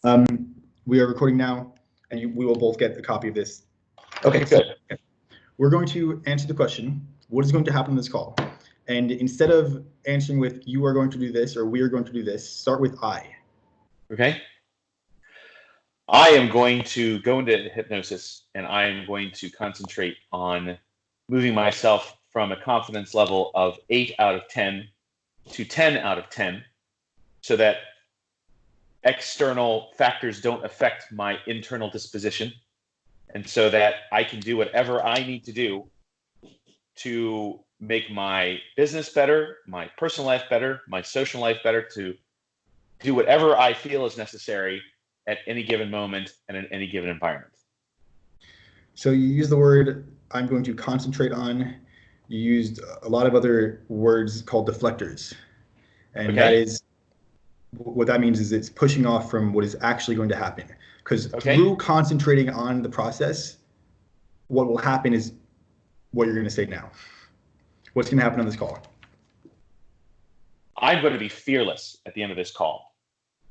We are recording now, and we will both get a copy of this. Okay, good. We're going to answer the question, what is going to happen in this call? And instead of answering with you are going to do this or we are going to do this, start with I. Okay. I am going to go into hypnosis, and I am going to concentrate on moving myself from a confidence level of 8 out of 10 to 10 out of 10 so that external factors don't affect my internal disposition, and so that I can do whatever I need to do to make my business better, my personal life better, my social life better, to do whatever I feel is necessary at any given moment and in any given environment. So you use the word I'm going to concentrate on. You used a lot of other words called deflectors. And that is, what that means is it's pushing off from what is actually going to happen. Because through concentrating on the process, what will happen is what you're going to say now. What's going to happen on this call? I'm going to be fearless at the end of this call.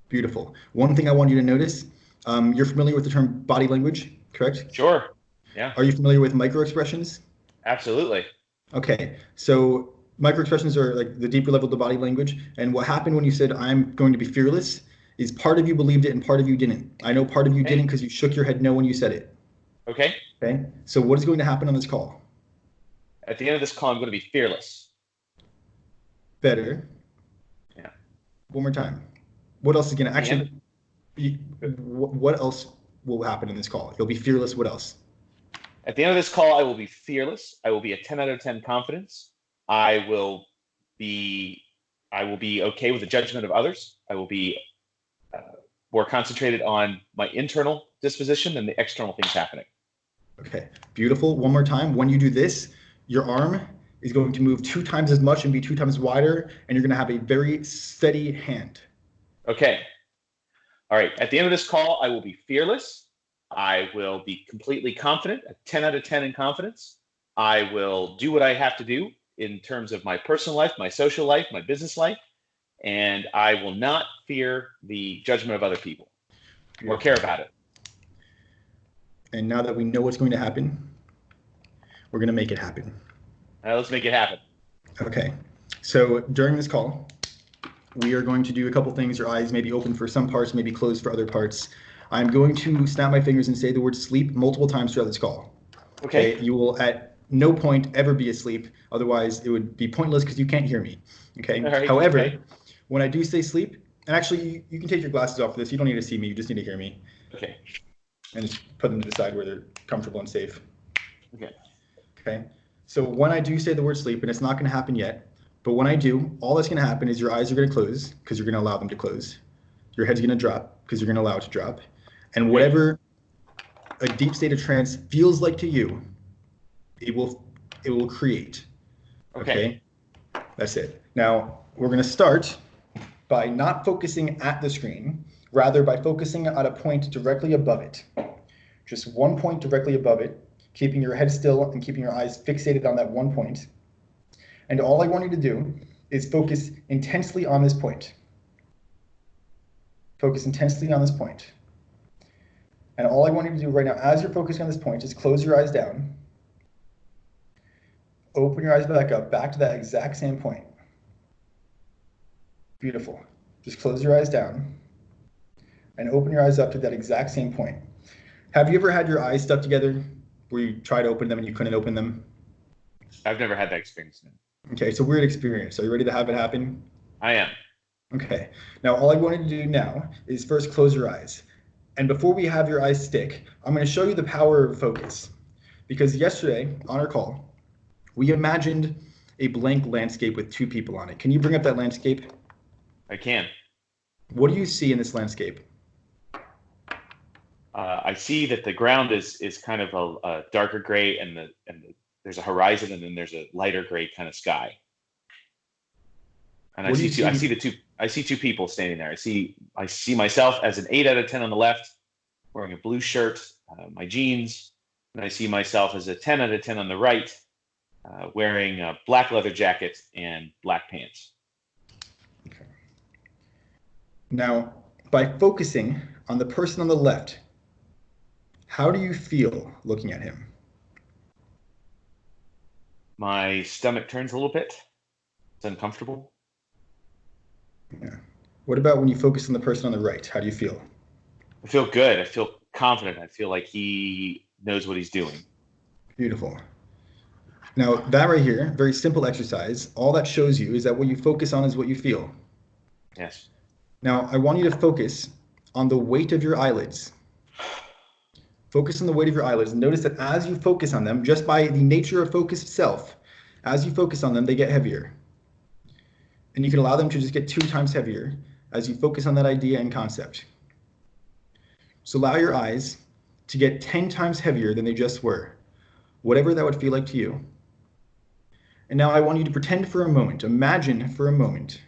Beautiful. One thing I want you to notice, you're familiar with the term body language, correct? Sure. Yeah. Are you familiar with microexpressions? Absolutely. Okay. So microexpressions are like the deeper level of the body language. And what happened when you said, I'm going to be fearless, is part of you believed it and part of you didn't. I know part of you didn't because you shook your head no when you said it. Okay. Okay. So what is going to happen on this call? At the end of this call, I'm going to be fearless. Better. Yeah. One more time. What else is going to actually, what else will happen in this call? You'll be fearless. What else? At the end of this call, I will be fearless. I will be a 10 out of 10 confidence. I will be okay with the judgment of others. I will be more concentrated on my internal disposition than the external things happening. Okay, beautiful. One more time. When you do this, your arm is going to move 2 times as much and be 2 times wider, and you're going to have a very steady hand. Okay. All right. At the end of this call, I will be fearless. I will be completely confident, a 10 out of 10 in confidence. I will do what I have to do in terms of my personal life, my social life, my business life, and I will not fear the judgment of other people or care about it. And now that we know what's going to happen, we're going to make it happen. Let's make it happen. Okay. So during this call, we are going to do a couple things. Your eyes may be open for some parts, maybe closed for other parts. I'm going to snap my fingers and say the word sleep multiple times throughout this call. Okay. You will at no point ever be asleep. Otherwise, it would be pointless because you can't hear me. Okay. Right, However, when I do say sleep, and actually you can take your glasses off for this. You don't need to see me. You just need to hear me. Okay. And just put them to the side where they're comfortable and safe. Okay. Okay. So when I do say the word sleep, and it's not going to happen yet, but when I do, all that's going to happen is your eyes are going to close because you're going to allow them to close. Your head's going to drop because you're going to allow it to drop. And whatever a deep state of trance feels like to you, it will create. Okay? That's it. Now, we're going to start by not focusing at the screen, rather by focusing at a point directly above it. Just one point directly above it, keeping your head still and keeping your eyes fixated on that one point. And all I want you to do is focus intensely on this point. Focus intensely on this point. And all I want you to do right now, as you're focusing on this point, is close your eyes down. Open your eyes back up, back to that exact same point. Beautiful. Just close your eyes down and open your eyes up to that exact same point. Have you ever had your eyes stuck together where you tried to open them and you couldn't open them? I've never had that experience. Okay, it's a weird experience. Are you ready to have it happen? I am. Okay. Now, all I wanted to do now is first close your eyes. And before we have your eyes stick, I'm going to show you the power of focus. Because yesterday, on our call, we imagined a blank landscape with 2 people on it. Can you bring up that landscape? I can. What do you see in this landscape? I see that the ground is kind of a darker gray, and there's a horizon, and then there's a lighter gray kind of sky. And I see 2 people standing there. I see myself as an 8 out of 10 on the left, wearing a blue shirt, my jeans, and I see myself as a 10 out of 10 on the right, wearing a black leather jacket and black pants. Okay. Now, by focusing on the person on the left, how do you feel looking at him? My stomach turns a little bit. It's uncomfortable. Yeah. What about when you focus on the person on the right? How do you feel? I feel good. I feel confident. I feel like he knows what he's doing. Beautiful. Now, that right here, very simple exercise, all that shows you is that what you focus on is what you feel. Yes. Now, I want you to focus on the weight of your eyelids. Focus on the weight of your eyelids. And notice that as you focus on them, just by the nature of focus itself, as you focus on them, they get heavier. And you can allow them to just get 2 times heavier as you focus on that idea and concept. So allow your eyes to get 10 times heavier than they just were, whatever that would feel like to you. And now I want you to pretend for a moment, imagine for a moment,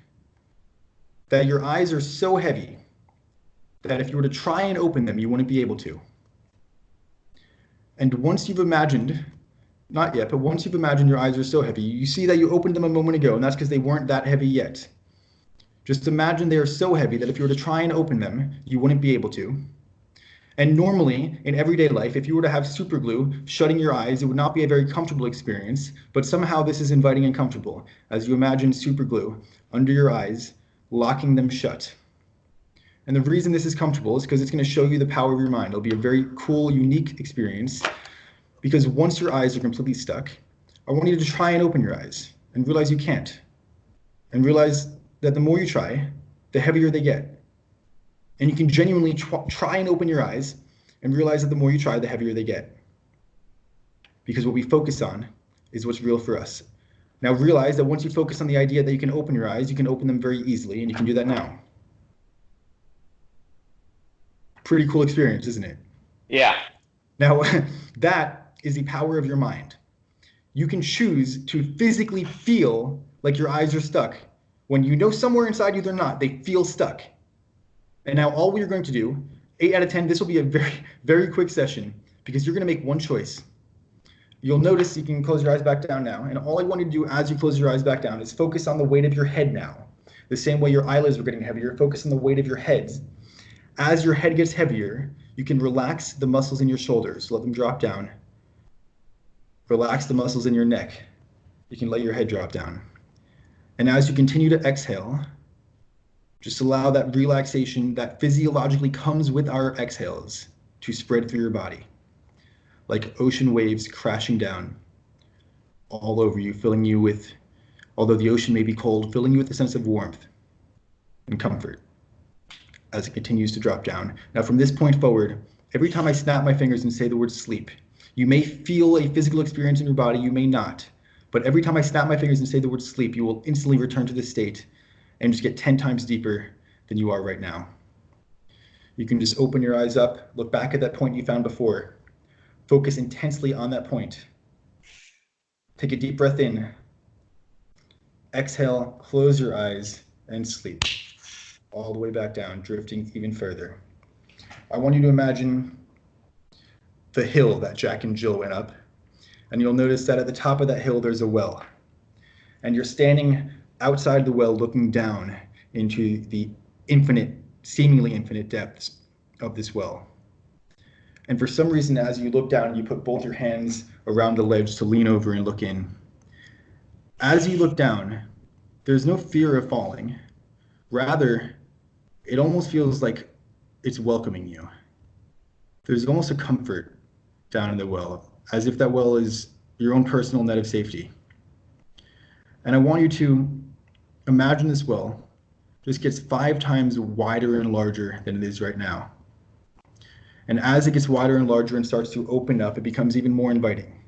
that your eyes are so heavy that if you were to try and open them, you wouldn't be able to. And once you've imagined, not yet, but once you've imagined your eyes are so heavy, you see that you opened them a moment ago, and that's because they weren't that heavy yet. Just imagine they are so heavy that if you were to try and open them, you wouldn't be able to. And normally, in everyday life, if you were to have super glue shutting your eyes, it would not be a very comfortable experience, but somehow this is inviting and comfortable, as you imagine super glue under your eyes, locking them shut. And the reason this is comfortable is because it's going to show you the power of your mind. It'll be a very cool, unique experience, because once your eyes are completely stuck, I want you to try and open your eyes and realize you can't. And realize that the more you try, the heavier they get. And you can genuinely try and open your eyes and realize that the more you try, the heavier they get. Because what we focus on is what's real for us. Now realize that once you focus on the idea that you can open your eyes, you can open them very easily, and you can do that now. Pretty cool experience, isn't it? Yeah. Now, that is the power of your mind. You can choose to physically feel like your eyes are stuck when you know somewhere inside you they're not. They feel stuck. And now all we're going to do, 8 out of 10, this will be a very, very quick session because you're going to make one choice. You'll notice you can close your eyes back down now. And all I want you to do as you close your eyes back down is focus on the weight of your head now. The same way your eyelids were getting heavier, focus on the weight of your heads. As your head gets heavier, you can relax the muscles in your shoulders. Let them drop down. Relax the muscles in your neck. You can let your head drop down. And as you continue to exhale, just allow that relaxation that physiologically comes with our exhales to spread through your body, like ocean waves crashing down all over you, filling you with, although the ocean may be cold, filling you with a sense of warmth and comfort as it continues to drop down. Now from this point forward, every time I snap my fingers and say the word sleep, you may feel a physical experience in your body, you may not. But every time I snap my fingers and say the word sleep, you will instantly return to this state and just get 10 times deeper than you are right now. You can just open your eyes up, look back at that point you found before, focus intensely on that point. Take a deep breath in, exhale, close your eyes, and sleep. All the way back down, drifting even further. I want you to imagine the hill that Jack and Jill went up, and you'll notice that at the top of that hill there's a well. And you're standing outside the well looking down into the infinite, seemingly infinite depths of this well. And for some reason, as you look down, you put both your hands around the ledge to lean over and look in. As you look down, there's no fear of falling. Rather, it almost feels like it's welcoming you. There's almost a comfort down in the well, as if that well is your own personal net of safety. And I want you to imagine this well just gets 5 times wider and larger than it is right now. And as it gets wider and larger and starts to open up, it becomes even more inviting.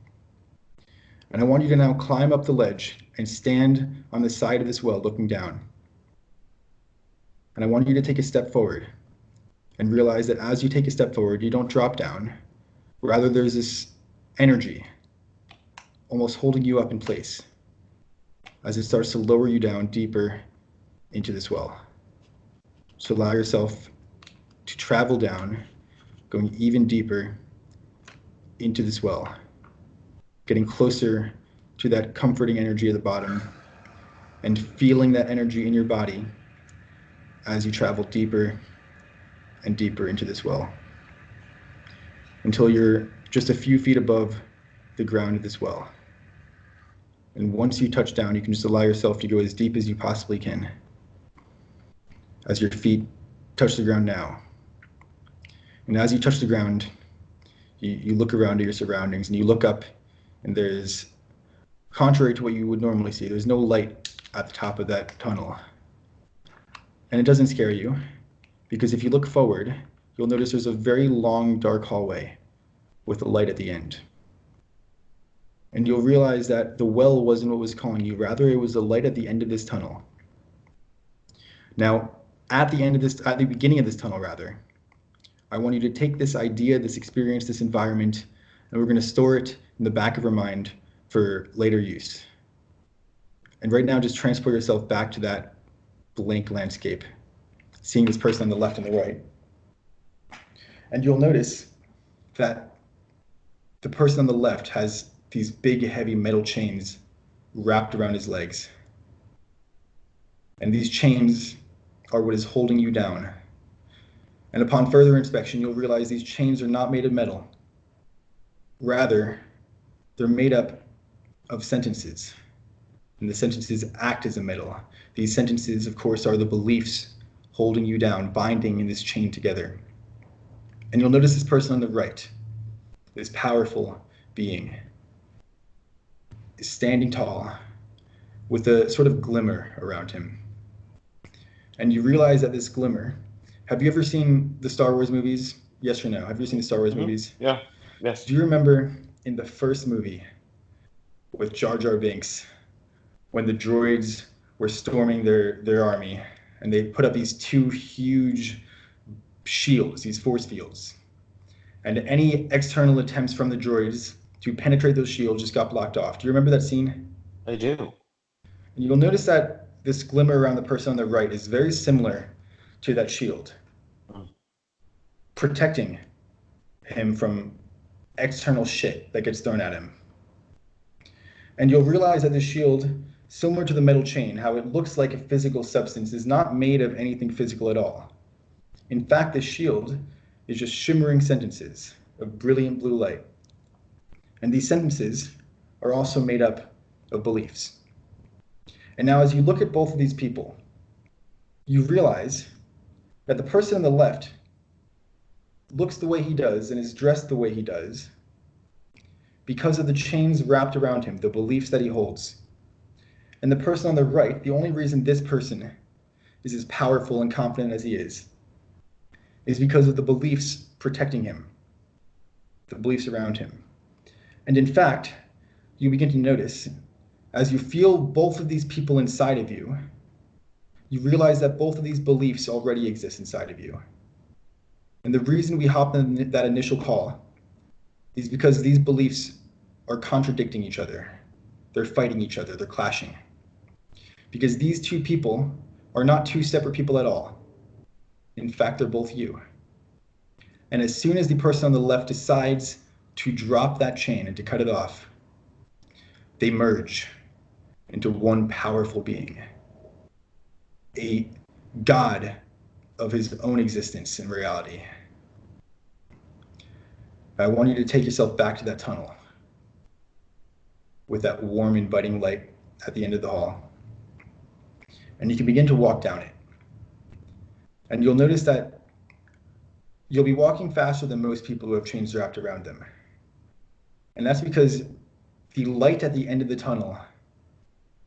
And I want you to now climb up the ledge and stand on the side of this well looking down. And I want you to take a step forward and realize that as you take a step forward, you don't drop down. Rather, there's this energy almost holding you up in place as it starts to lower you down deeper into this well. So allow yourself to travel down, going even deeper into this well, getting closer to that comforting energy at the bottom and feeling that energy in your body as you travel deeper and deeper into this well until you're just a few feet above the ground of this well. And once you touch down, you can just allow yourself to go as deep as you possibly can as your feet touch the ground now. And as you touch the ground, you look around at your surroundings and you look up, and there's, contrary to what you would normally see, there's no light at the top of that tunnel. And it doesn't scare you, because if you look forward, you'll notice there's a very long, dark hallway with a light at the end. And you'll realize that the well wasn't what was calling you, rather it was the light at the end of this tunnel. Now, at the beginning of this tunnel, rather, I want you to take this idea, this experience, this environment, and we're going to store it in the back of our mind for later use. And right now, just transport yourself back to that blank landscape, seeing this person on the left and the right. And you'll notice that the person on the left has these big, heavy metal chains wrapped around his legs. And these chains are what is holding you down. And upon further inspection, you'll realize these chains are not made of metal. Rather, they're made up of sentences. And the sentences act as a metal. These sentences, of course, are the beliefs holding you down, binding in this chain together. And you'll notice this person on the right, this powerful being, is standing tall with a sort of glimmer around him. And you realize that this glimmer, have you ever seen the Star Wars movies? Yes or no? Have you seen the Star Wars movies? Yeah. Yes. Do you remember in the first movie with Jar Jar Binks, when the droids were storming their army and they put up these two huge shields, these force fields, and any external attempts from the droids to penetrate those shields just got blocked off? Do you remember that scene? I do. And you'll notice that this glimmer around the person on the right is very similar to that shield, protecting him from external shit that gets thrown at him. And you'll realize that the shield, similar to the metal chain, how it looks like a physical substance, is not made of anything physical at all. In fact, the shield is just shimmering sentences of brilliant blue light. And these sentences are also made up of beliefs. And now as you look at both of these people, you realize that the person on the left looks the way he does and is dressed the way he does because of the chains wrapped around him, the beliefs that he holds. And the person on the right, the only reason this person is as powerful and confident as he is because of the beliefs protecting him, the beliefs around him. And in fact, you begin to notice, as you feel both of these people inside of you, you realize that both of these beliefs already exist inside of you. And the reason we hopped in that initial call is because these beliefs are contradicting each other. They're fighting each other, they're clashing. Because these two people are not two separate people at all. In fact, they're both you. And as soon as the person on the left decides to drop that chain and to cut it off, they merge into one powerful being, a god of his own existence and reality. I want you to take yourself back to that tunnel with that warm, inviting light at the end of the hall. And you can begin to walk down it. And you'll notice that you'll be walking faster than most people who have chains wrapped around them. And that's because the light at the end of the tunnel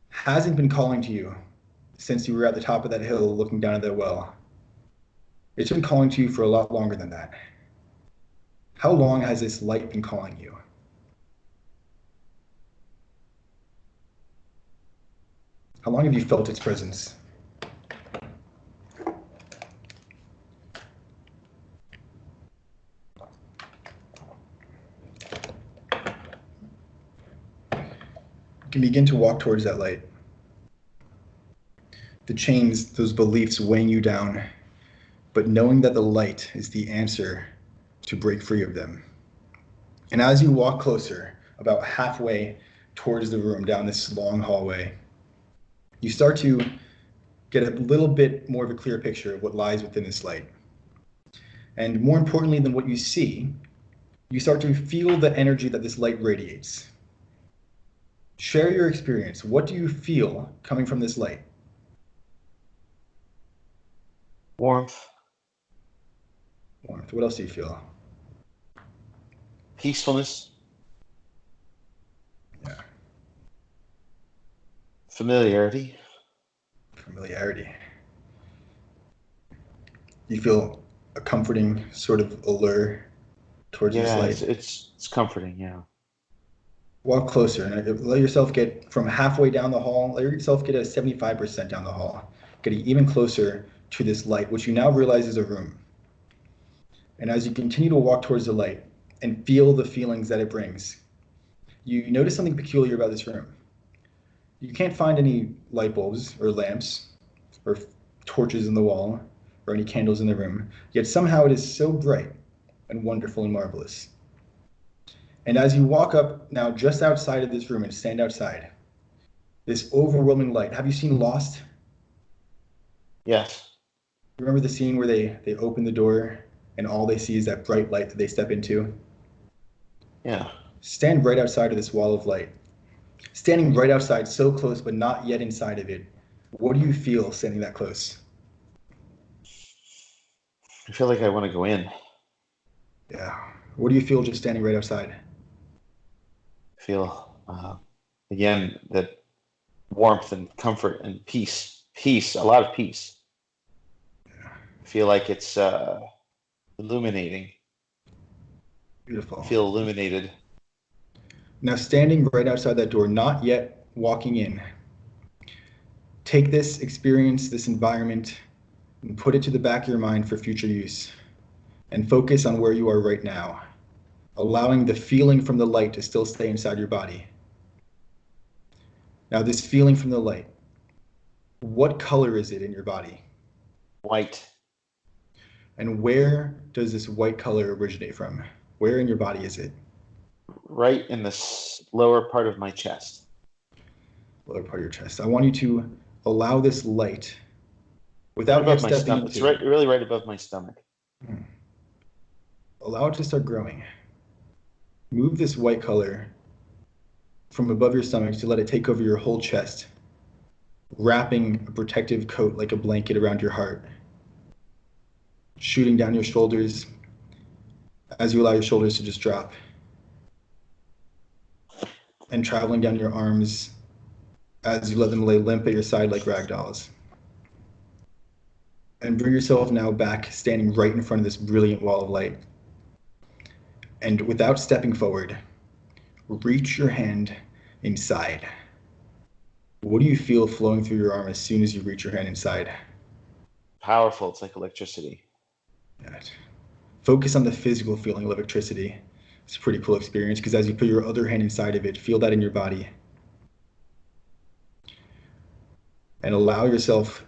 hasn't been calling to you since you were at the top of that hill looking down at that well. It's been calling to you for a lot longer than that. How long has this light been calling you? How long have you felt its presence? You can begin to walk towards that light. The chains, those beliefs weighing you down, but knowing that the light is the answer to break free of them. And as you walk closer, about halfway towards the room down this long hallway, you start to get a little bit more of a clear picture of what lies within this light. And more importantly than what you see, you start to feel the energy that this light radiates. Share your experience. What do you feel coming from this light? Warmth. Warmth. What else do you feel? Peacefulness. Yeah. Familiarity. Familiarity. You feel a comforting sort of allure towards this Yeah, light. it's comforting. Yeah. Walk closer and let yourself get from halfway down the hall, let yourself get a 75% down the hall, getting even closer to this light, which you now realize is a room. And as you continue to walk towards the light and feel the feelings that it brings, you notice something peculiar about this room. You can't find any light bulbs or lamps or torches in the wall or any candles in the room, yet somehow it is so bright and wonderful and marvelous. And as you walk up now just outside of this room and stand outside, this overwhelming light. Have you seen Lost? Yes. Remember the scene where they open the door and all they see is that bright light that they step into? Yeah. Stand right outside of this wall of light. Standing right outside, so close but not yet inside of it. What do you feel standing that close? I feel like I want to go in. Yeah. What do you feel just standing right outside? Feel again that warmth and comfort and peace. Peace. A lot of peace. I feel like it's illuminating. Beautiful. I feel illuminated. Now standing right outside that door, not yet walking in. Take this experience, this environment, and put it to the back of your mind for future use. And focus on where you are right now, allowing the feeling from the light to still stay inside your body. Now, this feeling from the light, what color is it in your body? White. And where does this white color originate from? Where in your body is it? Right in the lower part of my chest. Lower part of your chest. I want you to allow this light Right without above yet my stepping stomach. into It's right, really right above my stomach. Allow it to start growing. Move this white color from above your stomach to let it take over your whole chest, wrapping a protective coat like a blanket around your heart, shooting down your shoulders as you allow your shoulders to just drop, and traveling down your arms as you let them lay limp at your side like rag dolls. And bring yourself now back, standing right in front of this brilliant wall of light. And without stepping forward, reach your hand inside. What do you feel flowing through your arm as soon as you reach your hand inside? Powerful. It's like electricity. Right. Focus on the physical feeling of electricity. It's a pretty cool experience because as you put your other hand inside of it, feel that in your body. And allow yourself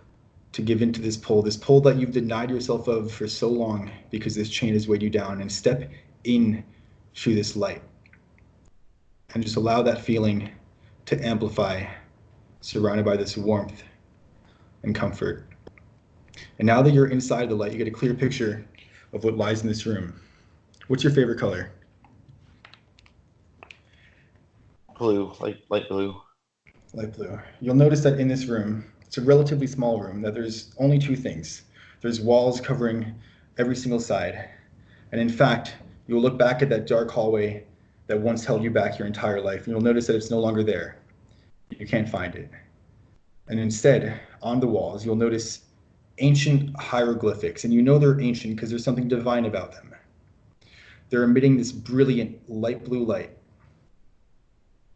to give into this pull that you've denied yourself of for so long because this chain has weighed you down, and step in to this light. And just allow that feeling to amplify, surrounded by this warmth and comfort. And now that you're inside the light, you get a clear picture of what lies in this room. What's your favorite color? Blue. Light blue. Light blue. You'll notice that in this room, it's a relatively small room, that there's only two things. There's walls covering every single side. And in fact, you'll look back at that dark hallway that once held you back your entire life, and you'll notice that it's no longer there. You can't find it. And instead, on the walls, you'll notice ancient hieroglyphics. And you know they're ancient because there's something divine about them. They're emitting this brilliant light blue light.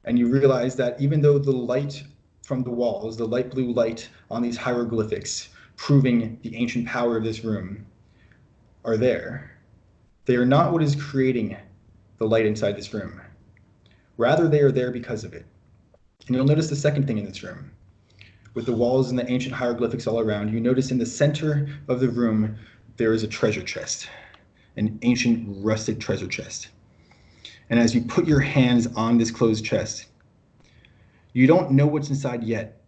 And you realize that even though the light from the walls, the light blue light on these hieroglyphics, proving the ancient power of this room, are there, they are not what is creating the light inside this room. Rather, they are there because of it. And you'll notice the second thing in this room. With the walls and the ancient hieroglyphics all around, you notice in the center of the room, there is a treasure chest, an ancient rusted treasure chest. And as you put your hands on this closed chest, you don't know what's inside yet,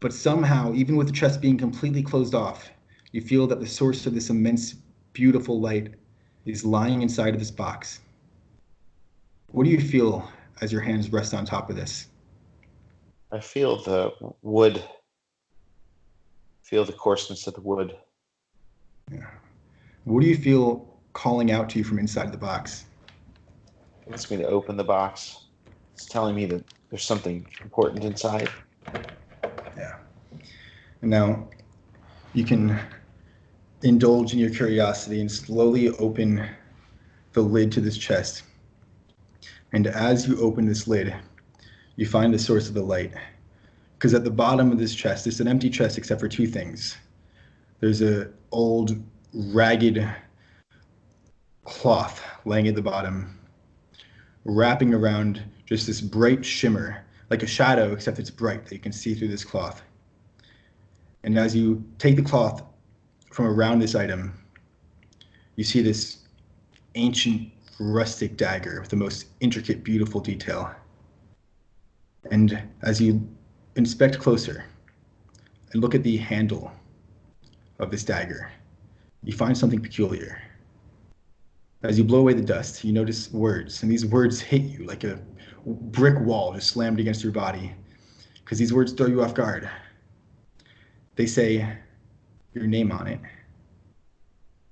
but somehow, even with the chest being completely closed off, you feel that the source of this immense, beautiful light is lying inside of this box. What do you feel as your hands rest on top of this? I feel the wood, feel the coarseness of the wood. Yeah. What do you feel calling out to you from inside the box? It wants me to open the box. It's telling me that there's something important inside. Yeah. And now you can indulge in your curiosity and slowly open the lid to this chest. And as you open this lid, you find the source of the light. Because at the bottom of this chest, it's an empty chest except for two things. There's a old, ragged cloth laying at the bottom, wrapping around just this bright shimmer, like a shadow, except it's bright, that you can see through this cloth. And as you take the cloth from around this item, you see this ancient, rustic dagger with the most intricate, beautiful detail. And as you inspect closer and look at the handle of this dagger, you find something peculiar. As you blow away the dust, you notice words, and these words hit you like a brick wall just slammed against your body, because these words throw you off guard. They say your name on it,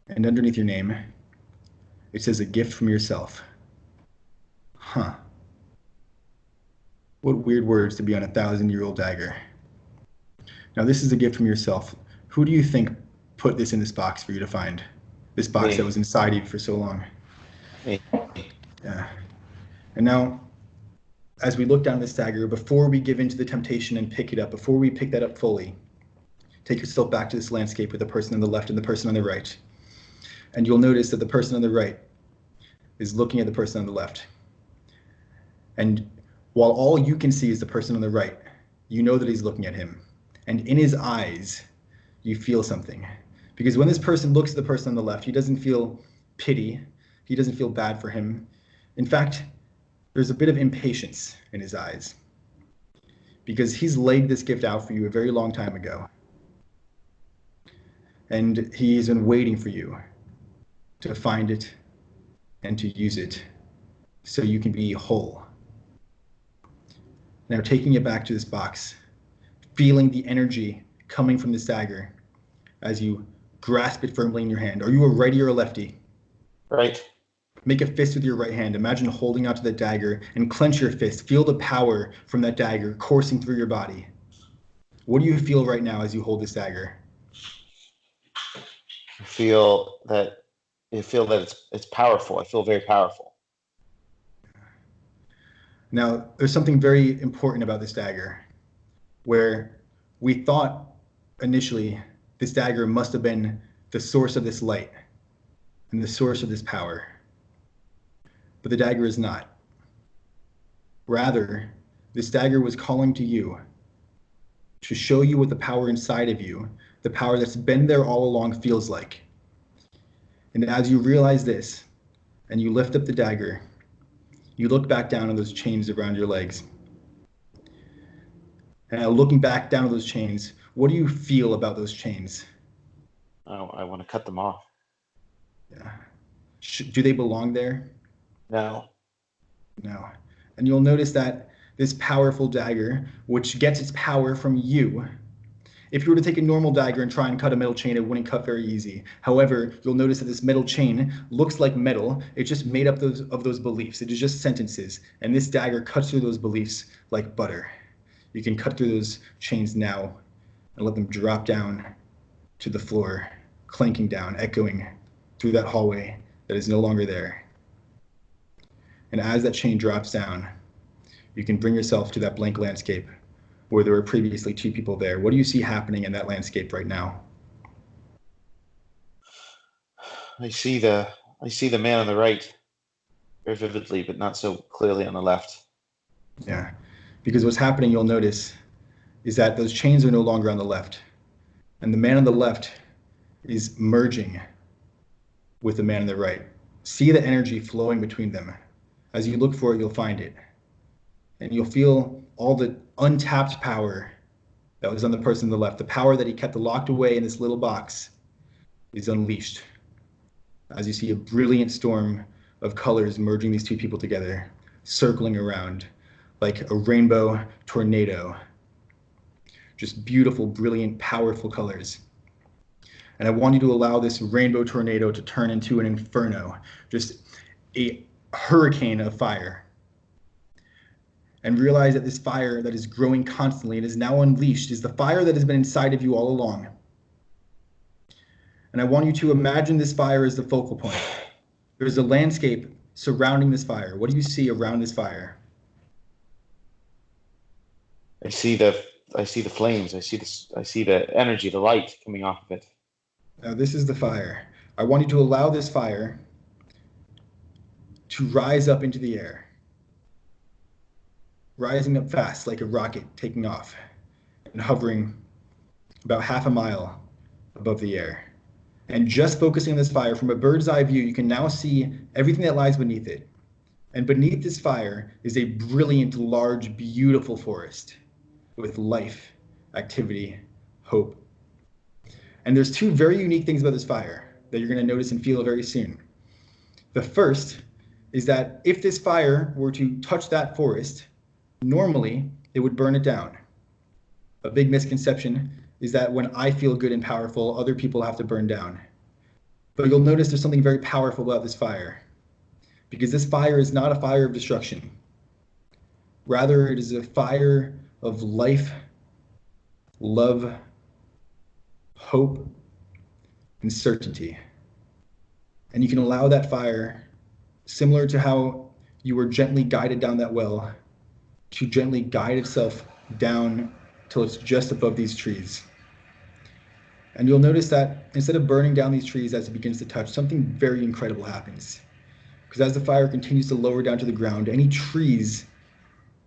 and underneath your name, it says a gift from yourself. Huh. What weird words to be on a 1,000-year-old dagger. Now, this is a gift from yourself. Who do you think put this in this box for you to find? This box Me. that was inside you for so long. Me. Yeah. And now, as we look down this dagger, before we give in to the temptation and pick it up, before we pick that up fully, take yourself back to this landscape with the person on the left and the person on the right. And you'll notice that the person on the right is looking at the person on the left. And while all you can see is the person on the right, you know that he's looking at him. And in his eyes, you feel something. Because when this person looks at the person on the left, he doesn't feel pity. He doesn't feel bad for him. In fact, there's a bit of impatience in his eyes. Because he's laid this gift out for you a very long time ago. And he's been waiting for you to find it and to use it so you can be whole. Now, taking it back to this box, feeling the energy coming from this dagger as you grasp it firmly in your hand. Are you a righty or a lefty? Right. Make a fist with your right hand. Imagine holding out to that dagger and clench your fist. Feel the power from that dagger coursing through your body. What do you feel right now as you hold this dagger? I feel that it's powerful. I feel very powerful. Now, there's something very important about this dagger, where we thought initially this dagger must have been the source of this light and the source of this power. But the dagger is not. Rather, this dagger was calling to you to show you what the power inside of you, the power that's been there all along, feels like. And as you realize this, and you lift up the dagger, you look back down on those chains around your legs. And looking back down on those chains, what do you feel about those chains? Oh, I want to cut them off. Yeah. Do they belong there? No. No. And you'll notice that this powerful dagger, which gets its power from you, if you were to take a normal dagger and try and cut a metal chain, it wouldn't cut very easy. However, you'll notice that this metal chain looks like metal. It's just made up of those beliefs. It is just sentences. And this dagger cuts through those beliefs like butter. You can cut through those chains now and let them drop down to the floor, clanking down, echoing through that hallway that is no longer there. And as that chain drops down, you can bring yourself to that blank landscape where there were previously two people there. What do you see happening in that landscape right now? I see the man on the right very vividly, but not so clearly on the left. Yeah, because what's happening, you'll notice, is that those chains are no longer on the left. And the man on the left is merging with the man on the right. See the energy flowing between them. As you look for it, you'll find it. And you'll feel all the untapped power that was on the person on the left. The power that he kept locked away in this little box is unleashed. as you see a brilliant storm of colors merging these two people together, circling around like a rainbow tornado. Just beautiful, brilliant, powerful colors. And I want you to allow this rainbow tornado to turn into an inferno, just a hurricane of fire. And realize that this fire that is growing constantly and is now unleashed is the fire that has been inside of you all along. And I want you to imagine this fire as the focal point. There's a landscape surrounding this fire. What do you see around this fire? I see the flames. I see the energy, the light coming off of it. Now this is the fire. I want you to allow this fire to rise up into the air, rising up fast like a rocket taking off and hovering about half a mile above the air. And just focusing on this fire from a bird's eye view, you can now see everything that lies beneath it. And beneath this fire is a brilliant, large, beautiful forest with life, activity, hope. And there's two very unique things about this fire that you're going to notice and feel very soon. The first is that if this fire were to touch that forest, normally it would burn it down. A big misconception is that when I feel good and powerful, other people have to burn down. But you'll notice there's something very powerful about this fire, because this fire is not a fire of destruction. Rather, it is a fire of life, love, hope, and certainty. And you can allow that fire, similar to how you were gently guided down that well, to gently guide itself down till it's just above these trees. And you'll notice that instead of burning down these trees as it begins to touch, something very incredible happens. Because as the fire continues to lower down to the ground, any trees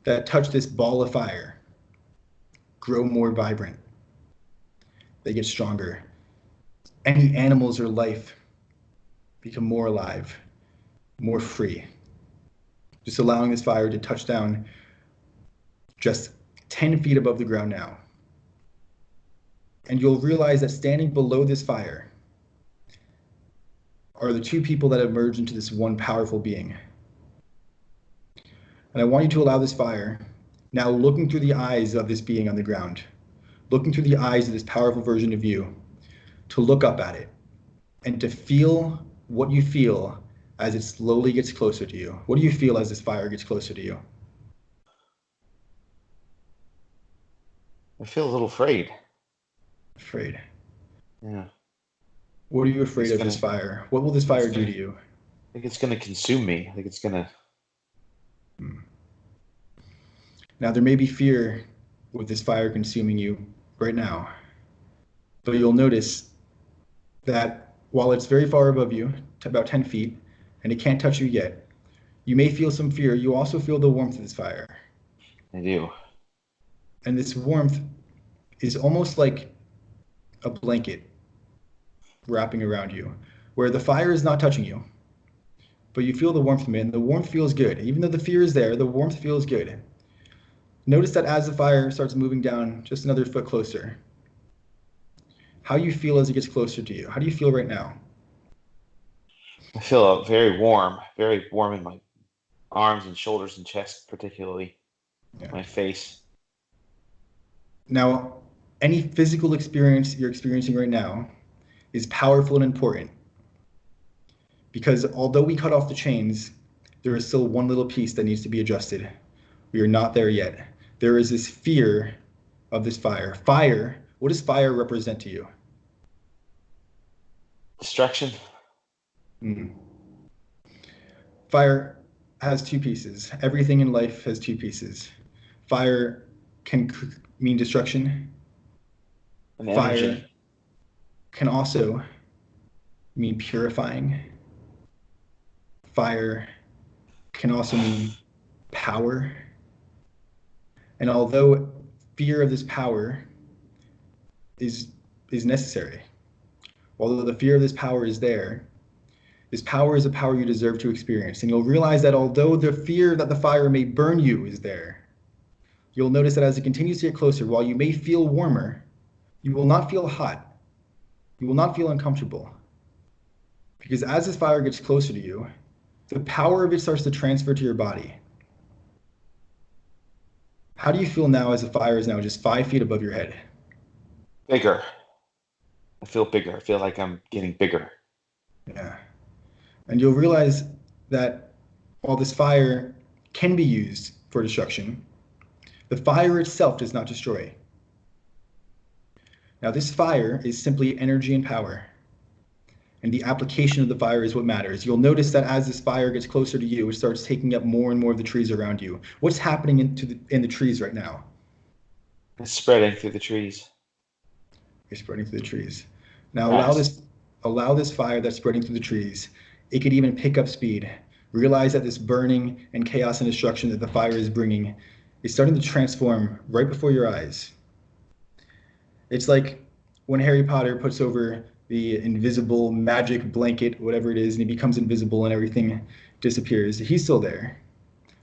that touch this ball of fire grow more vibrant. They get stronger. Any animals or life become more alive, more free. Just allowing this fire to touch down just 10 feet above the ground now. And you'll realize that standing below this fire are the two people that have merged into this one powerful being. And I want you to allow this fire, now looking through the eyes of this being on the ground, looking through the eyes of this powerful version of you, to look up at it and to feel what you feel as it slowly gets closer to you. What do you feel as this fire gets closer to you? I feel a little afraid. Afraid. Yeah. What are you afraid of this fire? What will this fire do to you? I think it's going to consume me. I think it's going to... Now, there may be fear with this fire consuming you right now, but you'll notice that while it's very far above you, about 10 feet, and it can't touch you yet, you may feel some fear. You also feel the warmth of this fire. I do. And this warmth is almost like a blanket wrapping around you, where the fire is not touching you, but you feel the warmth from it, and the warmth feels good. Even though the fear is there, the warmth feels good. Notice that as the fire starts moving down just another foot closer, how you feel as it gets closer to you. How do you feel right now? I feel very warm in my arms and shoulders and chest, particularly. Yeah. My face. Now, any physical experience you're experiencing right now is powerful and important, because although we cut off the chains, there is still one little piece that needs to be adjusted. We are not there yet. There is this fear of this fire. Fire, what does fire represent to you? Destruction. Fire has two pieces. Everything in life has two pieces. Fire can mean destruction. Fire can also mean purifying. Fire can also mean power. And although fear of this power is necessary, although the fear of this power is there, this power is a power you deserve to experience. And you'll realize that although the fear that the fire may burn you is there, you'll notice that as it continues to get closer, while you may feel warmer, you will not feel hot. You will not feel uncomfortable. Because as this fire gets closer to you, the power of it starts to transfer to your body. How do you feel now as the fire is now just 5 feet above your head? Bigger. I feel bigger. I feel like I'm getting bigger. Yeah. And you'll realize that while this fire can be used for destruction, the fire itself does not destroy. Now, this fire is simply energy and power, and the application of the fire is what matters. You'll notice that as this fire gets closer to you, it starts taking up more and more of the trees around you. What's happening in the trees right now? It's spreading through the trees. You're spreading through the trees. Now, Fast. allow this fire that's spreading through the trees. It could even pick up speed. Realize that this burning and chaos and destruction that the fire is bringing is starting to transform right before your eyes. It's like when Harry Potter puts over the invisible magic blanket, whatever it is, and he becomes invisible and everything disappears. He's still there.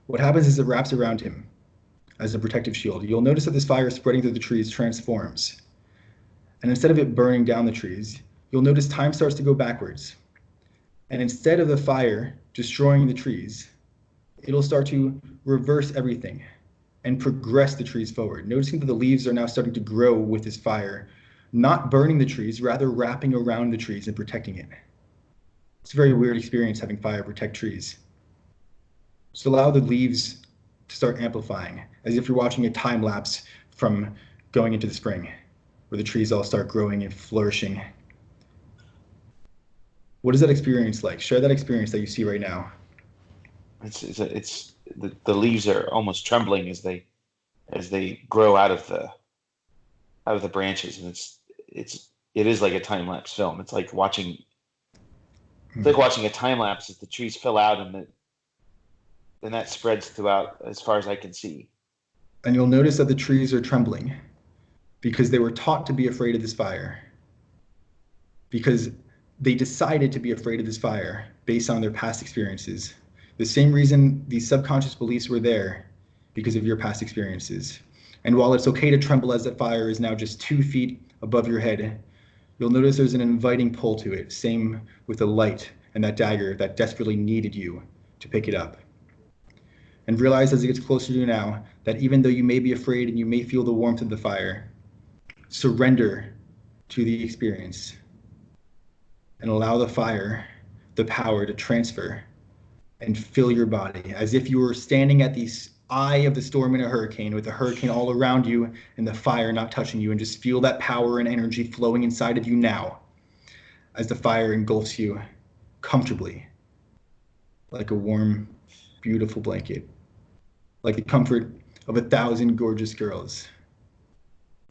What happens is it wraps around him as a protective shield. You'll notice that this fire spreading through the trees transforms. And instead of it burning down the trees, you'll notice time starts to go backwards. And instead of the fire destroying the trees, it'll start to reverse everything and progress the trees forward. Noticing that the leaves are now starting to grow with this fire, not burning the trees, rather wrapping around the trees and protecting it. It's a very weird experience having fire protect trees. Just allow the leaves to start amplifying, as if you're watching a time lapse from going into the spring, where the trees all start growing and flourishing. What is that experience like? Share that experience that you see right now. It's the leaves are almost trembling as they grow out of the branches, and it is like a time lapse film. It's like watching a time lapse as the trees fill out, and then that spreads throughout as far as I can see. And you'll notice that the trees are trembling because they were taught to be afraid of this fire. Because they decided to be afraid of this fire based on their past experiences. The same reason these subconscious beliefs were there, because of your past experiences. And while it's okay to tremble as that fire is now just 2 feet above your head, you'll notice there's an inviting pull to it. Same with the light and that dagger that desperately needed you to pick it up. And realize as it gets closer to you now that even though you may be afraid and you may feel the warmth of the fire, surrender to the experience and allow the fire, the power to transfer and fill your body as if you were standing at the eye of the storm in a hurricane with the hurricane all around you and the fire not touching you, and just feel that power and energy flowing inside of you now as the fire engulfs you comfortably like a warm, beautiful blanket, like the comfort of 1,000 gorgeous girls.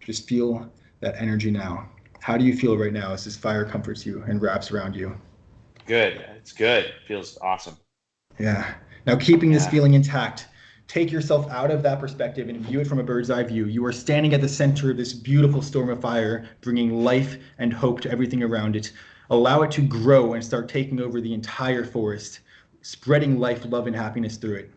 Just feel that energy now. How do you feel right now as this fire comforts you and wraps around you? Good. It's good. It feels awesome. Yeah. Now, keeping this feeling intact, take yourself out of that perspective and view it from a bird's eye view. You are standing at the center of this beautiful storm of fire, bringing life and hope to everything around it. Allow it to grow and start taking over the entire forest, spreading life, love, and happiness through it.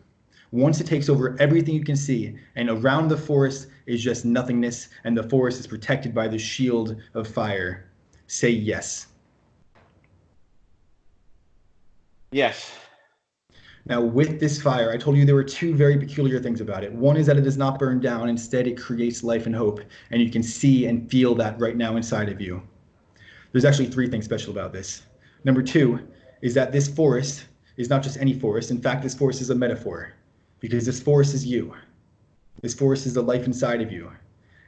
Once it takes over everything you can see, and around the forest is just nothingness, and the forest is protected by the shield of fire, say yes. Yes. Now, with this fire, I told you there were two very peculiar things about it. One is that it does not burn down. Instead, it creates life and hope, and you can see and feel that right now inside of you. There's actually three things special about this. Number two is that this forest is not just any forest. In fact, this forest is a metaphor, because this forest is you. This forest is the life inside of you.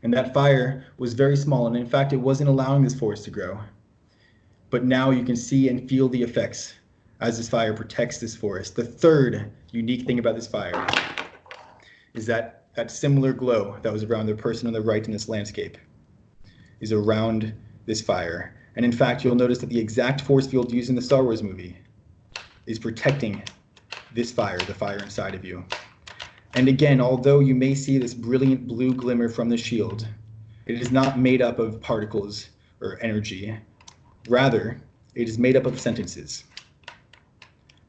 And that fire was very small, and in fact, it wasn't allowing this forest to grow. But now you can see and feel the effects as this fire protects this forest. The third unique thing about this fire is that similar glow that was around the person on the right in this landscape is around this fire. And in fact, you'll notice that the exact force field used in the Star Wars movie is protecting this fire, the fire inside of you. And again, although you may see this brilliant blue glimmer from the shield, it is not made up of particles or energy. Rather, it is made up of sentences.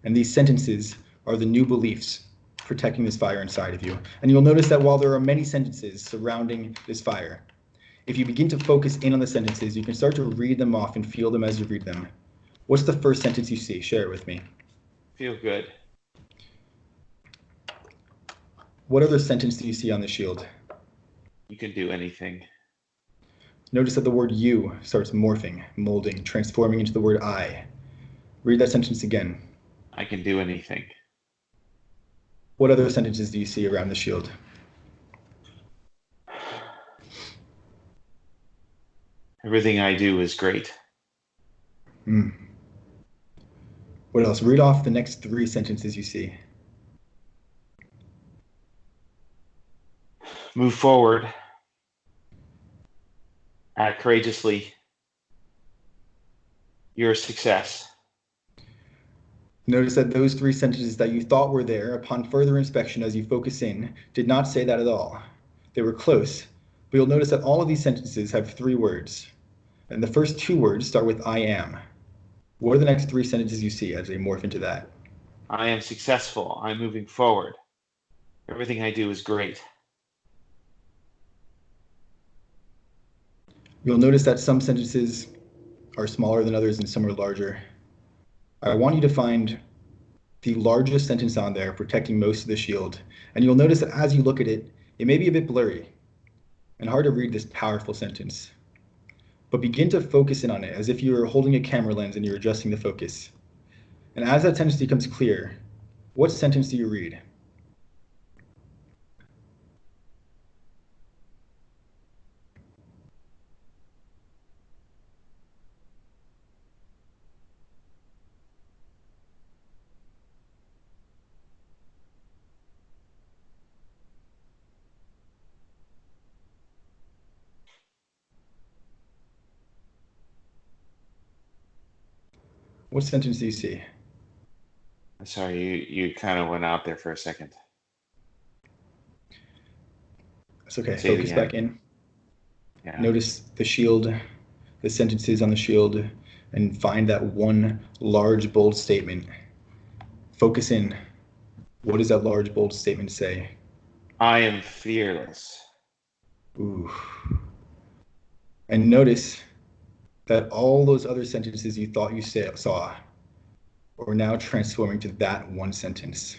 And these sentences are the new beliefs protecting this fire inside of you. And you'll notice that while there are many sentences surrounding this fire, if you begin to focus in on the sentences, you can start to read them off and feel them as you read them. What's the first sentence you see? Share it with me. Feel good. What other sentence do you see on the shield? You can do anything. Notice that the word you starts morphing, molding, transforming into the word I. Read that sentence again. I can do anything. What other sentences do you see around the shield? Everything I do is great. What else? Read off the next 3 sentences you see. Move forward. Act courageously. You're a success. Notice that those 3 sentences that you thought were there, upon further inspection as you focus in, did not say that at all. They were close, but you'll notice that all of these sentences have 3 words. And the first 2 words start with I am. What are the next 3 sentences you see as they morph into that? I am successful. I'm moving forward. Everything I do is great. You'll notice that some sentences are smaller than others and some are larger. I want you to find the largest sentence on there, protecting most of the shield. And you'll notice that as you look at it, it may be a bit blurry and hard to read this powerful sentence. But begin to focus in on it as if you were holding a camera lens and you're adjusting the focus. And as that sentence becomes clear, what sentence do you read? What sentence do you see? I'm sorry, you kind of went out there for a second. It's okay. Say it Focus again. back in. Yeah. Notice the shield, the sentences on the shield, and find that one large, bold statement. Focus in. What does that large, bold statement say? I am fearless. Ooh. And notice that all those other sentences you thought you saw are now transforming to that one sentence,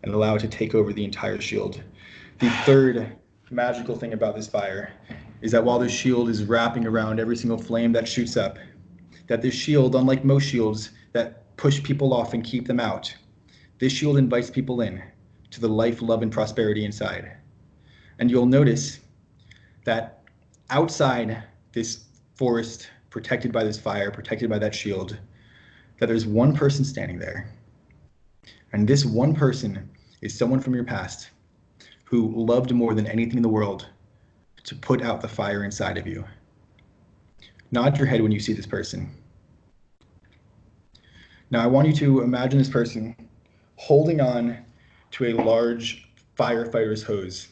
and allow it to take over the entire shield. The third magical thing about this fire is that while this shield is wrapping around every single flame that shoots up, that this shield, unlike most shields that push people off and keep them out, this shield invites people in to the life, love, and prosperity inside. And you'll notice that outside this forest, protected by this fire, protected by that shield, that there's one person standing there. And this one person is someone from your past who loved more than anything in the world to put out the fire inside of you. Nod your head when you see this person. Now I want you to imagine this person holding on to a large firefighter's hose.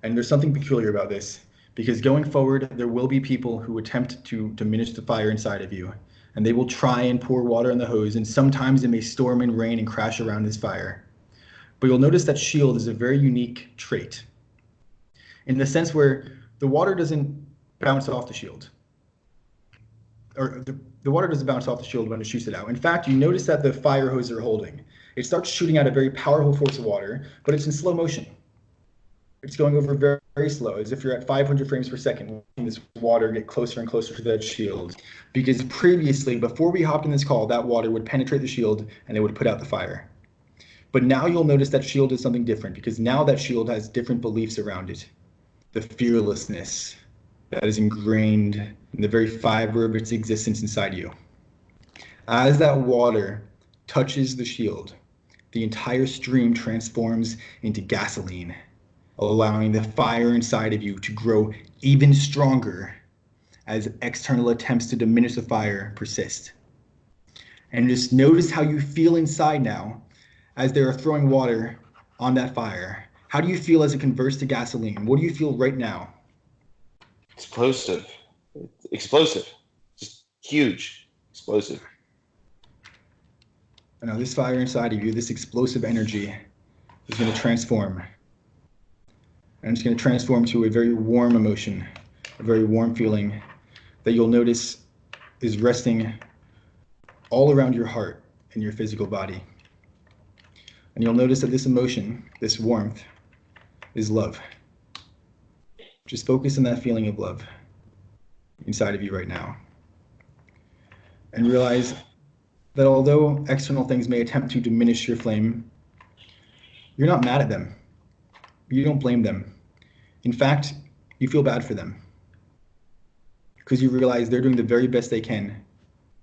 And there's something peculiar about this, because going forward, there will be people who attempt to diminish the fire inside of you, and they will try and pour water on the hose, and sometimes it may storm and rain and crash around this fire. But you'll notice that shield is a very unique trait, in the sense where the water doesn't bounce off the shield. Or the water doesn't bounce off the shield when it shoots it out. In fact, you notice that the fire hose they're holding, it starts shooting out a very powerful force of water, but it's in slow motion. It's going over very, very slow, as if you're at 500 frames per second, watching this water get closer and closer to that shield. Because previously, before we hopped in this call, that water would penetrate the shield and it would put out the fire. But now you'll notice that shield is something different, because now that shield has different beliefs around it. The fearlessness that is ingrained in the very fiber of its existence inside you. As that water touches the shield, the entire stream transforms into gasoline, allowing the fire inside of you to grow even stronger as external attempts to diminish the fire persist. And just notice how you feel inside now as they are throwing water on that fire. How do you feel as it converts to gasoline? What do you feel right now? Explosive. Explosive. Just huge. Explosive. And now this fire inside of you, this explosive energy, is going to transform. And it's going to transform to a very warm emotion, a very warm feeling that you'll notice is resting all around your heart and your physical body. And you'll notice that this emotion, this warmth, is love. Just focus on that feeling of love inside of you right now. And realize that although external things may attempt to diminish your flame, you're not mad at them. You don't blame them. In fact, you feel bad for them because you realize they're doing the very best they can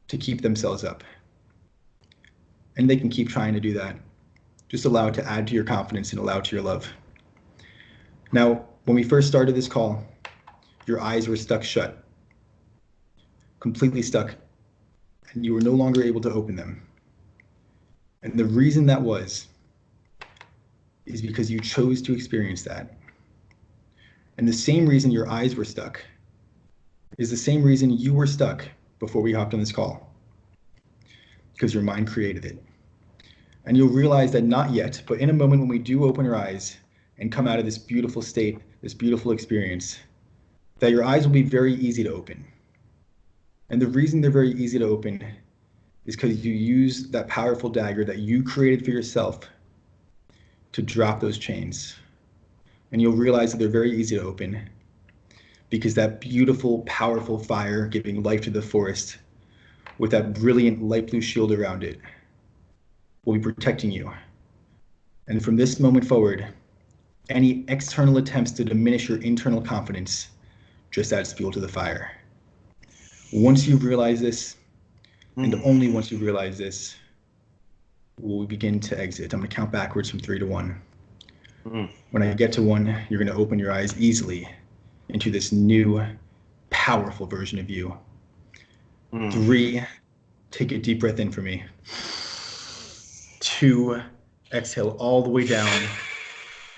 to keep themselves up. And they can keep trying to do that. Just allow it to add to your confidence and allow to your love. Now, when we first started this call, your eyes were stuck shut, completely stuck, and you were no longer able to open them. And the reason that is because you chose to experience that. And the same reason your eyes were stuck is the same reason you were stuck before we hopped on this call, because your mind created it. And you'll realize that not yet, but in a moment when we do open our eyes and come out of this beautiful state, this beautiful experience, that your eyes will be very easy to open. And the reason they're very easy to open is because you use that powerful dagger that you created for yourself to drop those chains. And you'll realize that they're very easy to open because that beautiful, powerful fire giving life to the forest with that brilliant light blue shield around it will be protecting you. And from this moment forward, any external attempts to diminish your internal confidence just adds fuel to the fire. Once you realize this, and only once you realize this, will we begin to exit. I'm going to count backwards from 3 to 1. When I get to 1, you're going to open your eyes easily into this new, powerful version of you. 3, take a deep breath in for me. 2, exhale all the way down.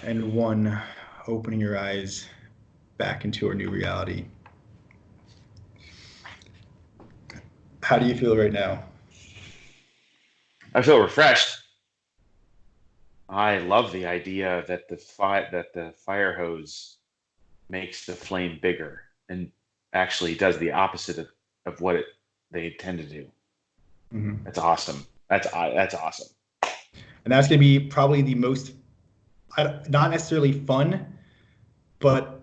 And 1, opening your eyes back into our new reality. How do you feel right now? I feel refreshed. I love the idea that the fire hose makes the flame bigger and actually does the opposite of what they intend to do. Mm-hmm. That's awesome. That's awesome. And that's going to be probably the most, not necessarily fun, but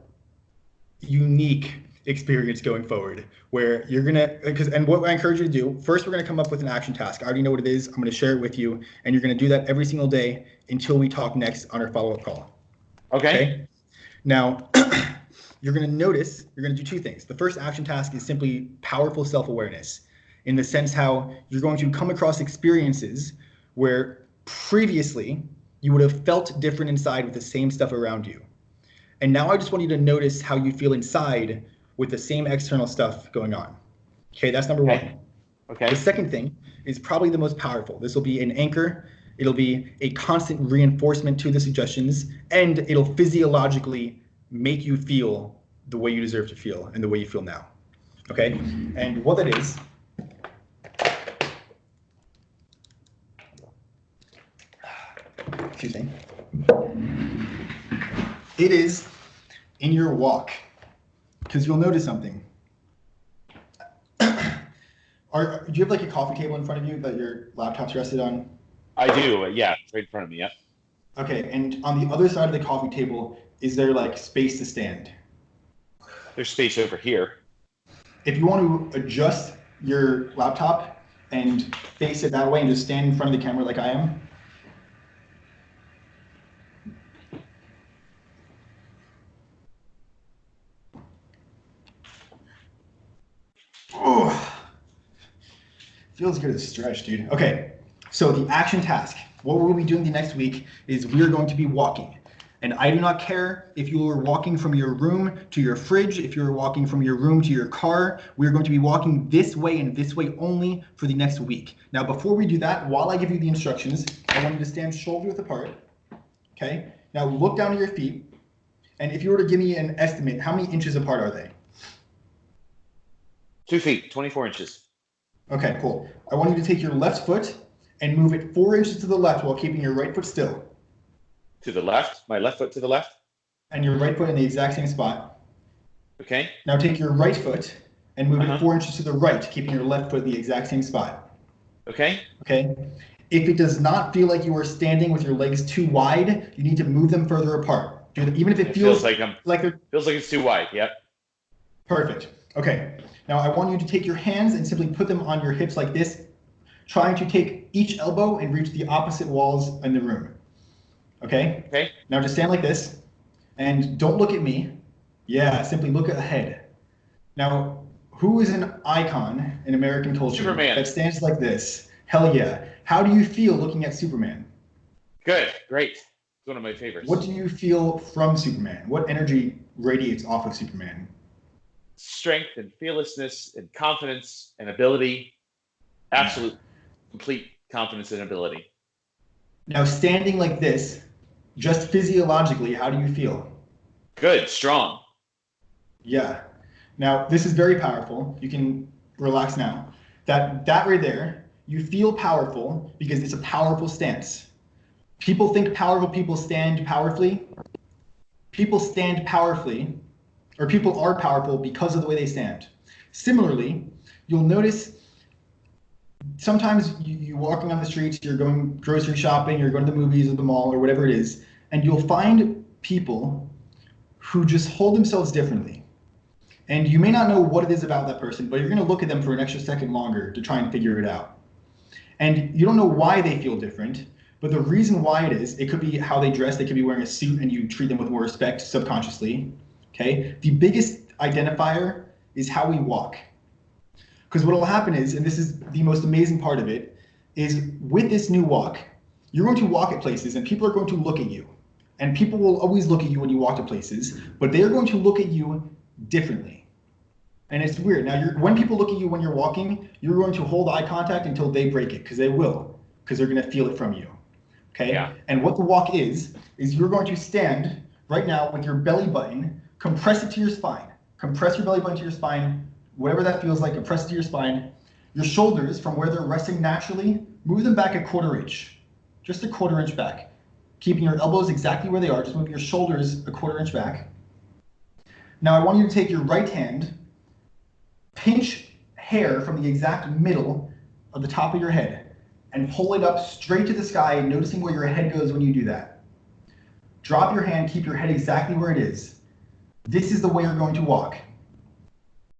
unique experience going forward, where you're gonna, and what I encourage you to do, first we're gonna come up with an action task. I already know what it is. I'm gonna share it with you, and you're gonna do that every single day until we talk next on our follow-up call. Okay? Now, you're gonna notice, you're gonna do 2 things. The first action task is simply powerful self-awareness, in the sense how you're going to come across experiences where previously you would have felt different inside with the same stuff around you. And now I just want you to notice how you feel inside with the same external stuff going on. Okay, that's number 1. Okay. The second thing is probably the most powerful. This will be an anchor. It'll be a constant reinforcement to the suggestions, and it'll physiologically make you feel the way you deserve to feel and the way you feel now. Okay, and what that is, excuse me, it is in your walk. Because you'll notice something. Do you have like a coffee table in front of you that your laptop's rested on? I do, yeah, right in front of me, yeah. Okay, and on the other side of the coffee table, is there like space to stand? There's space over here. If you want to adjust your laptop and face it that way and just stand in front of the camera like I am. Oh, feels good as stretch, dude. Okay, so the action task. What we'll be doing the next week is we're going to be walking. And I do not care if you are walking from your room to your fridge, if you're walking from your room to your car. We're going to be walking this way and this way only for the next week. Now, before we do that, while I give you the instructions, I want you to stand shoulder width apart. Okay, now look down at your feet. And if you were to give me an estimate, how many inches apart are they? 2 feet, 24 inches. Okay, cool. I want you to take your left foot and move it 4 inches to the left while keeping your right foot still. To the left? My left foot to the left? And your right foot in the exact same spot. Okay. Now take your right foot and move it 4 inches to the right, keeping your left foot in the exact same spot. Okay. Okay. If it does not feel like you are standing with your legs too wide, you need to move them further apart. Even if it feels like feels like it's too wide. Yep. Perfect. Okay. Now I want you to take your hands and simply put them on your hips like this, trying to take each elbow and reach the opposite walls in the room. Okay? Okay. Now just stand like this and don't look at me. Yeah, simply look ahead. Now, who is an icon in American culture Superman. that stands like this? Hell yeah. How do you feel looking at Superman? Good. Great. It's one of my favorites. What do you feel from Superman? What energy radiates off of Superman? Strength and fearlessness and confidence and ability. Absolute, complete confidence and ability. Now, standing like this, just physiologically, how do you feel? Good. Strong. Yeah. Now, this is very powerful. You can relax now. That right there, you feel powerful because it's a powerful stance. People think powerful people stand powerfully. People stand powerfully, or people are powerful because of the way they stand. Similarly, you'll notice sometimes you're walking on the streets, you're going grocery shopping, you're going to the movies or the mall or whatever it is, and you'll find people who just hold themselves differently. And you may not know what it is about that person, but you're going to look at them for an extra second longer to try and figure it out. And you don't know why they feel different, but the reason why it could be how they dress. They could be wearing a suit and you treat them with more respect subconsciously. Okay. The biggest identifier is how we walk. Because what will happen is, and this is the most amazing part of it, is with this new walk, you're going to walk at places and people are going to look at you. And people will always look at you when you walk to places, but they are going to look at you differently. And it's weird. Now, when people look at you when you're walking, you're going to hold eye contact until they break it, because they will, because they're going to feel it from you. Okay? Yeah. And what the walk is you're going to stand right now with your belly button, compress it to your spine. Compress your belly button to your spine, whatever that feels like, compress it to your spine. Your shoulders, from where they're resting naturally, move them back a 1/4 inch. Just a 1/4 inch back. Keeping your elbows exactly where they are, just move your shoulders a 1/4 inch back. Now I want you to take your right hand, pinch hair from the exact middle of the top of your head, and pull it up straight to the sky, noticing where your head goes when you do that. Drop your hand, keep your head exactly where it is. This is the way you're going to walk.